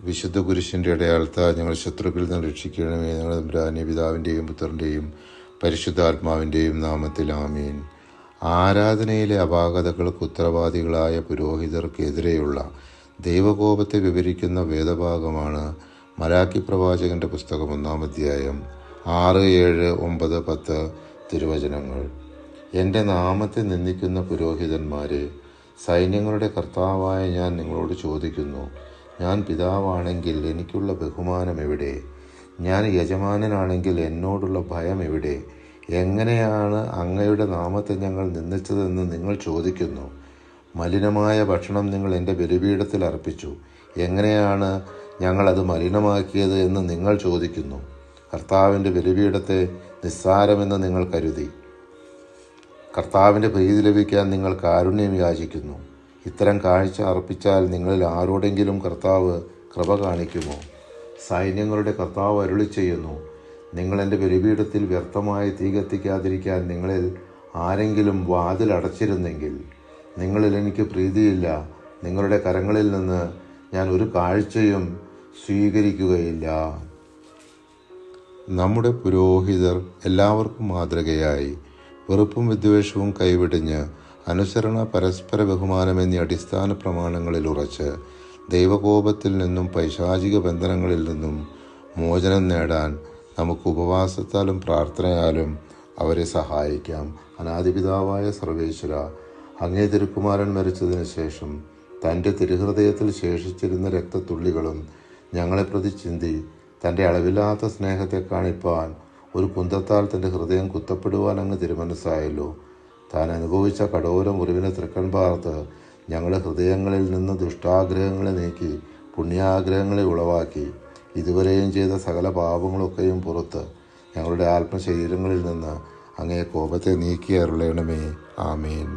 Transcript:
വിശുദ്ധ കുരിശിൻ്റെ അടയാളത്താൽ ഞങ്ങൾ ശത്രുക്കളിൽ നിന്ന് രക്ഷിക്കണമേ. ഞങ്ങളുടെ തമ്പുരാനെ, പിതാവിൻ്റെയും പുത്രൻ്റെയും പരിശുദ്ധാത്മാവിൻ്റെയും നാമത്തിൽ ആമീൻ. ആരാധനയിലെ അപാകതകൾക്ക് ഉത്തരവാദികളായ പുരോഹിതർക്കെതിരെയുള്ള ദൈവകോപത്തെ വിവരിക്കുന്ന വേദഭാഗമാണ് മലാക്കി പ്രവാചകന്റെ പുസ്തകം 1-ാം അധ്യായം 6, 7, 9, 10 തിരുവചനങ്ങൾ. എൻ്റെ നാമത്തെ നിന്ദിക്കുന്ന പുരോഹിതന്മാരെ, സൈന്യങ്ങളുടെ കർത്താവായ ഞാൻ നിങ്ങളോട് ചോദിക്കുന്നു, ഞാൻ പിതാവാണെങ്കിൽ എനിക്കുള്ള ബഹുമാനം എവിടെ? ഞാൻ യജമാനനാണെങ്കിൽ എന്നോടുള്ള ഭയം എവിടെ? എങ്ങനെയാണ് അങ്ങയുടെ നാമത്തെ ഞങ്ങൾ നിന്ദിച്ചതെന്ന് നിങ്ങൾ ചോദിക്കുന്നു. മലിനമായ ഭക്ഷണം നിങ്ങൾ എൻ്റെ ബലിപീഠത്തിൽ അർപ്പിച്ചു. എങ്ങനെയാണ് ഞങ്ങളത് മലിനമാക്കിയത് എന്ന് നിങ്ങൾ ചോദിക്കുന്നു. കർത്താവിൻ്റെ ബലിപീഠത്തെ നിസ്സാരമെന്ന് നിങ്ങൾ കരുതി. കർത്താവിൻ്റെ പ്രീതി ലഭിക്കാൻ നിങ്ങൾ കാരുണ്യം യാചിക്കുന്നു. ഇത്തരം കാഴ്ച അർപ്പിച്ചാൽ നിങ്ങളിൽ ആരോടെങ്കിലും കർത്താവ് കൃപ കാണിക്കുമോ? സൈന്യങ്ങളുടെ കർത്താവ് അരുളി ചെയ്യുന്നു, നിങ്ങൾ എൻ്റെ ബലിപീഠത്തിൽ വ്യർത്ഥമായി തീ കത്തിക്കാതിരിക്കാൻ നിങ്ങളിൽ ആരെങ്കിലും വാതിൽ അടച്ചിരുന്നെങ്കിൽ. നിങ്ങളിൽ എനിക്ക് പ്രീതിയില്ല. നിങ്ങളുടെ കരങ്ങളിൽ നിന്ന് ഞാൻ ഒരു കാഴ്ചയും സ്വീകരിക്കുകയില്ല. നമ്മുടെ പുരോഹിതർ എല്ലാവർക്കും മാതൃകയായി വെറുപ്പും വിദ്വേഷവും കൈവിടിഞ്ഞ് അനുസരണ, പരസ്പര ബഹുമാനം എന്നീ അടിസ്ഥാന പ്രമാണങ്ങളിൽ ഉറച്ച് ദൈവകോപത്തിൽ നിന്നും പൈശാചിക ബന്ധനങ്ങളിൽ നിന്നും മോചനം നേടാൻ നമുക്ക് ഉപവാസത്താലും പ്രാർത്ഥനയാലും അവരെ സഹായിക്കാം. അനാദിപിതാവായ സർവേശ്വര, അങ്ങേ തിരുക്കുമാരൻ മരിച്ചതിന് ശേഷം തൻ്റെ തിരുഹൃദയത്തിൽ ശേഷിച്ചിരുന്ന രക്തത്തുള്ളികളും ഞങ്ങളെ പ്രതി ചിന്തി തൻ്റെ അളവില്ലാത്ത സ്നേഹത്തെ കാണിപ്പാൻ ഒരു കുന്തത്താൽ തൻ്റെ ഹൃദയം കുത്തപ്പെടുവാൻ അങ്ങ് തിരുമനസ്സായല്ലോ. താൻ അനുഭവിച്ച കഠോര മുറിവിനെ തൃക്കൺ പാർത്ത് ഞങ്ങളുടെ ഹൃദയങ്ങളിൽ നിന്ന് ദുഷ്ടാഗ്രഹങ്ങളെ നീക്കി പുണ്യാഗ്രഹങ്ങളെ ഉളവാക്കി ഇതുവരെയും ചെയ്ത സകല പാപങ്ങളൊക്കെയും പുറത്ത് ഞങ്ങളുടെ ആത്മശരീരങ്ങളിൽ നിന്ന് അങ്ങേ കോപത്തെ നീക്കി അരുളണമേ. ആമേൻ.